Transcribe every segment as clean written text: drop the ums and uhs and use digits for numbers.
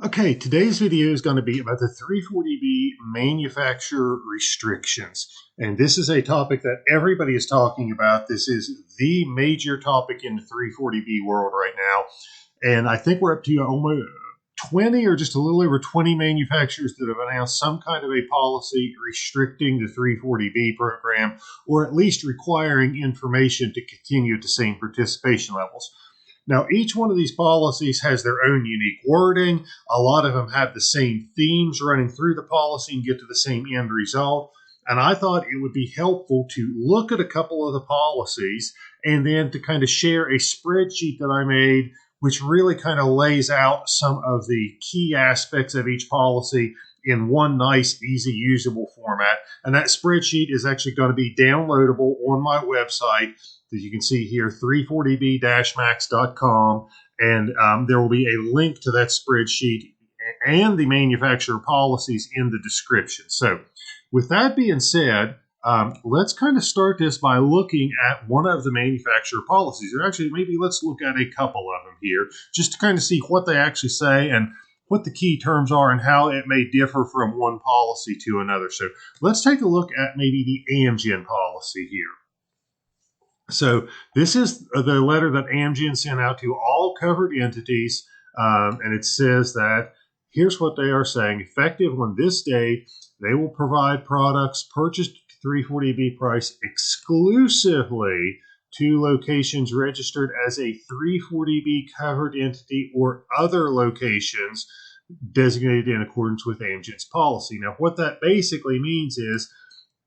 Okay, today's video is going to be about the 340B manufacturer restrictions. And this is a topic that everybody is talking about. This is the major topic in the 340B world right now. And I think we're up to almost 20 or just a little over 20 manufacturers that have announced some kind of a policy restricting the 340B program, or at least requiring information to continue at the same participation levels. Now, each one of these policies has their own unique wording. A lot of them have the same themes running through the policy and get to the same end result. And I thought it would be helpful to look at a couple of the policies and then to kind of share a spreadsheet that I made, which really kind of lays out some of the key aspects of each policy in one nice, easy, usable format. And that spreadsheet is actually going to be downloadable on my website, that you can see here, 340b-max.com, and there will be a link to that spreadsheet and the manufacturer policies in the description. So with that being said, let's kind of start this by looking at one of the manufacturer policies. Or actually, maybe let's look at a couple of them here, just to kind of see what they actually say and what the key terms are and how it may differ from one policy to another. So let's take a look at maybe the Amgen policy here. So this is the letter that Amgen sent out to all covered entities, and it says that here's what they are saying. Effective on this date, they will provide products purchased at 340B price exclusively to locations registered as a 340B covered entity or other locations designated in accordance with Amgen's policy. Now, what that basically means is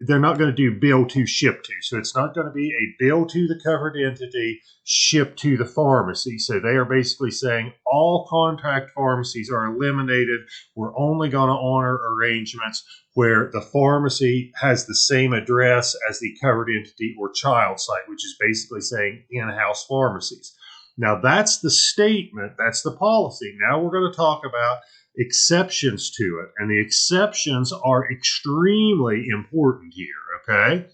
they're not going to do bill to, ship to. So it's not going to be a bill to the covered entity, ship to the pharmacy. So they are basically saying all contract pharmacies are eliminated. We're only going to honor arrangements where the pharmacy has the same address as the covered entity or child site, which is basically saying in-house pharmacies. Now that's the statement, that's the policy. Now we're going to talk about exceptions to it, and the exceptions are extremely important here, okay?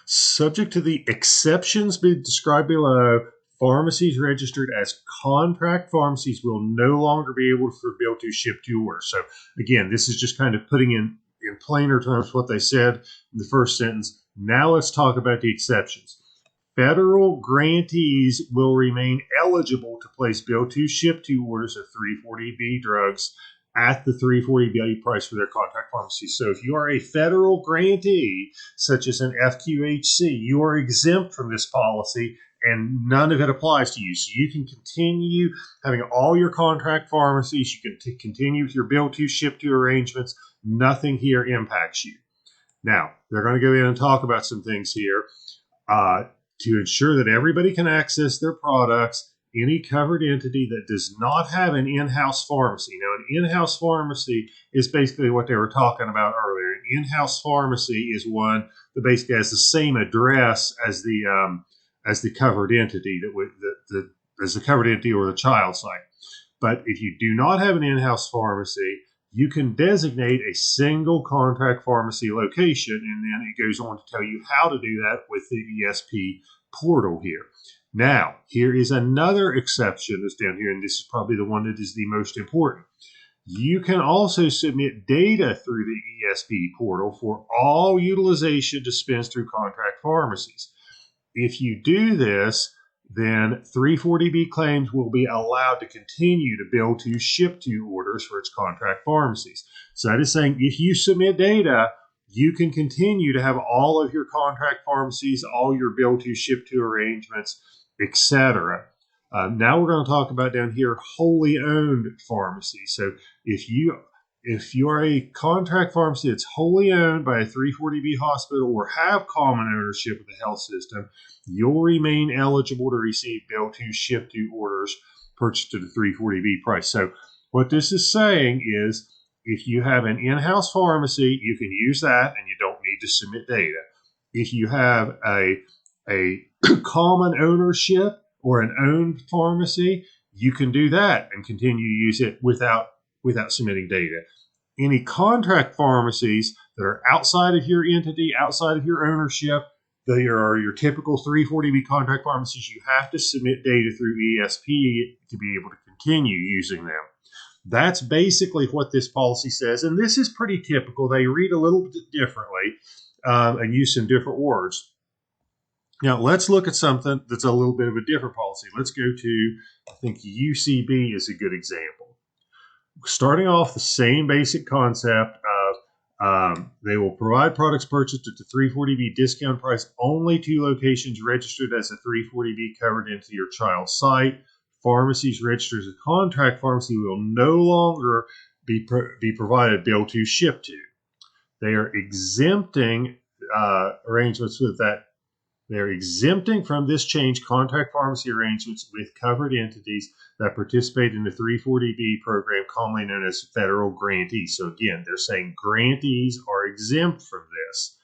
Subject to the exceptions described below, pharmacies registered as contract pharmacies will no longer be able to bill to, ship to order. So again, this is just kind of putting in plainer terms what they said in the first sentence. Now let's talk about the exceptions. Federal grantees will remain eligible to place bill to, ship to orders of 340B drugs at the 340B price for their contract pharmacies. So if you are a federal grantee, such as an FQHC, you are exempt from this policy and none of it applies to you. So you can continue having all your contract pharmacies. You can continue with your bill to, ship to arrangements. Nothing here impacts you. Now, they're going to go in and talk about some things here. To ensure that everybody can access their products, any covered entity that does not have an in-house pharmacy. Now, an in-house pharmacy is basically what they were talking about earlier. An in-house pharmacy is one that basically has the same address as the covered entity, as the covered entity or the child site. But if you do not have an in-house pharmacy, you can designate a single contract pharmacy location, and then it goes on to tell you how to do that with the ESP portal here. Now, here is another exception that's down here, and this is probably the one that is the most important. You can also submit data through the ESP portal for all utilization dispensed through contract pharmacies. If you do this, then 340B claims will be allowed to continue to bill to, ship to orders for its contract pharmacies. So that is saying if you submit data, you can continue to have all of your contract pharmacies, all your bill to, ship to arrangements, etc. Now we're going to talk about down here wholly owned pharmacies. So if you are a contract pharmacy that's wholly owned by a 340B hospital or have common ownership of the health system, you'll remain eligible to receive bill to, ship to orders purchased at the 340B price. So what this is saying is if you have an in-house pharmacy, you can use that and you don't need to submit data. If you have a common ownership or an owned pharmacy, you can do that and continue to use it without submitting data. Any contract pharmacies that are outside of your entity, outside of your ownership, they are your typical 340B contract pharmacies. You have to submit data through ESP to be able to continue using them. That's basically what this policy says, and this is pretty typical. They read a little bit differently and use some different words. Now, let's look at something that's a little bit of a different policy. Let's go to, I think UCB is a good example. Starting off the same basic concept of they will provide products purchased at the 340B discount price only to locations registered as a 340B covered into your child's site. Pharmacies registered as a contract pharmacy will no longer be provided bill to ship to. They are exempting arrangements with that. They're exempting from this change contract pharmacy arrangements with covered entities that participate in the 340B program, commonly known as federal grantees. So again, they're saying grantees are exempt from this.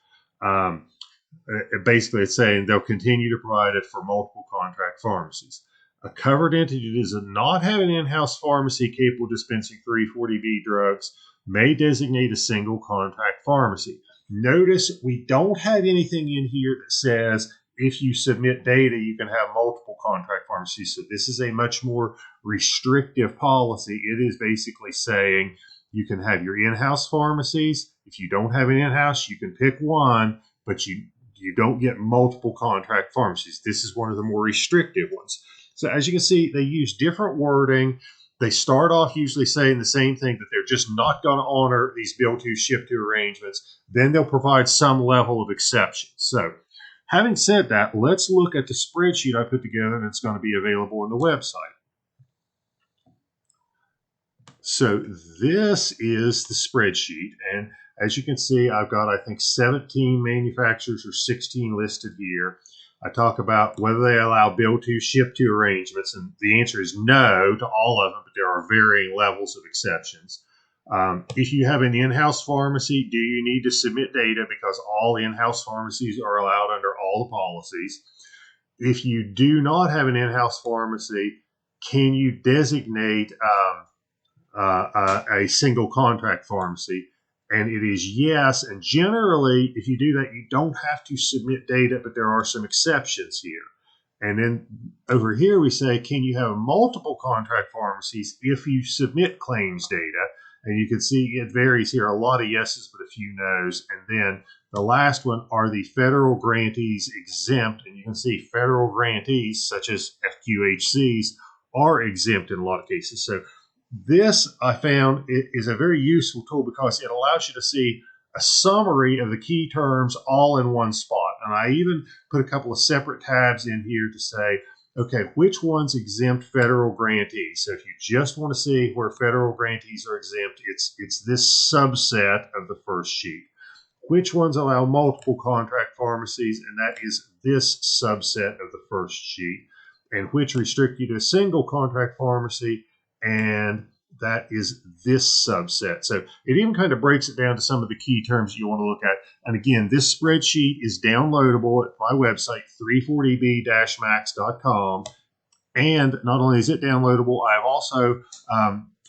Basically, it's saying they'll continue to provide it for multiple contract pharmacies. A covered entity does not have an in-house pharmacy capable of dispensing 340B drugs may designate a single contract pharmacy. Notice we don't have anything in here that says if you submit data, you can have multiple contract pharmacies. So this is a much more restrictive policy. It is basically saying you can have your in-house pharmacies. If you don't have an in-house, you can pick one, but you don't get multiple contract pharmacies. This is one of the more restrictive ones. So as you can see, they use different wording. They start off usually saying the same thing, that they're just not going to honor these bill to ship to arrangements. Then they'll provide some level of exception. So having said that, let's look at the spreadsheet I put together, and it's going to be available on the website. So this is the spreadsheet. And as you can see, I've got, I think, 17 manufacturers or 16 listed here. I talk about whether they allow bill to ship to arrangements, and the answer is no to all of them, but there are varying levels of exceptions. If you have an in-house pharmacy, do you need to submit data, because all in-house pharmacies are allowed under all the policies? If you do not have an in-house pharmacy, can you designate a single contract pharmacy? And it is yes. And generally, if you do that, you don't have to submit data, but there are some exceptions here. And then over here, we say, can you have multiple contract pharmacies if you submit claims data? And you can see it varies here, a lot of yeses, but a few no's. And then the last one, are the federal grantees exempt? And you can see federal grantees, such as FQHCs, are exempt in a lot of cases. So this, I found, is a very useful tool because it allows you to see a summary of the key terms all in one spot. And I even put a couple of separate tabs in here to say, okay, which ones exempt federal grantees? So if you just want to see where federal grantees are exempt, it's this subset of the first sheet. Which ones allow multiple contract pharmacies? And that is this subset of the first sheet. And which restrict you to a single contract pharmacy? And that is this subset. So it even kind of breaks it down to some of the key terms you want to look at. And again, this spreadsheet is downloadable at my website, 340b-max.com. And not only is it downloadable, I've also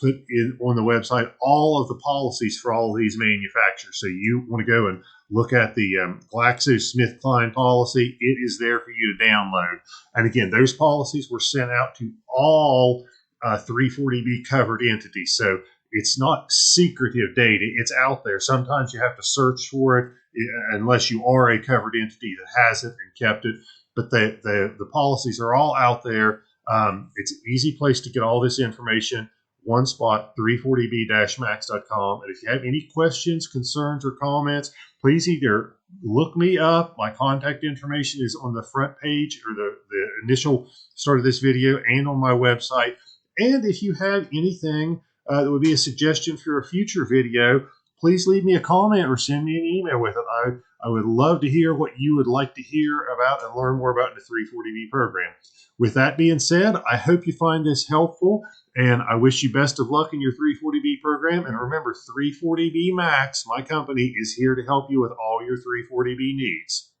put in on the website all of the policies for all of these manufacturers. So you want to go and look at the GlaxoSmithKline policy. It is there for you to download. And again, those policies were sent out to all 340B covered entities. So it's not secretive data. It's out there. Sometimes you have to search for it unless you are a covered entity that has it and kept it. But the policies are all out there. It's an easy place to get all this information. One spot, 340b-max.com. And if you have any questions, concerns, or comments, please either look me up. My contact information is on the front page or the initial start of this video and on my website. And if you have anything that would be a suggestion for a future video, please leave me a comment or send me an email with it. I would love to hear what you would like to hear about and learn more about in the 340B program. With that being said, I hope you find this helpful, and I wish you best of luck in your 340B program. And remember, 340B Max, my company, is here to help you with all your 340B needs.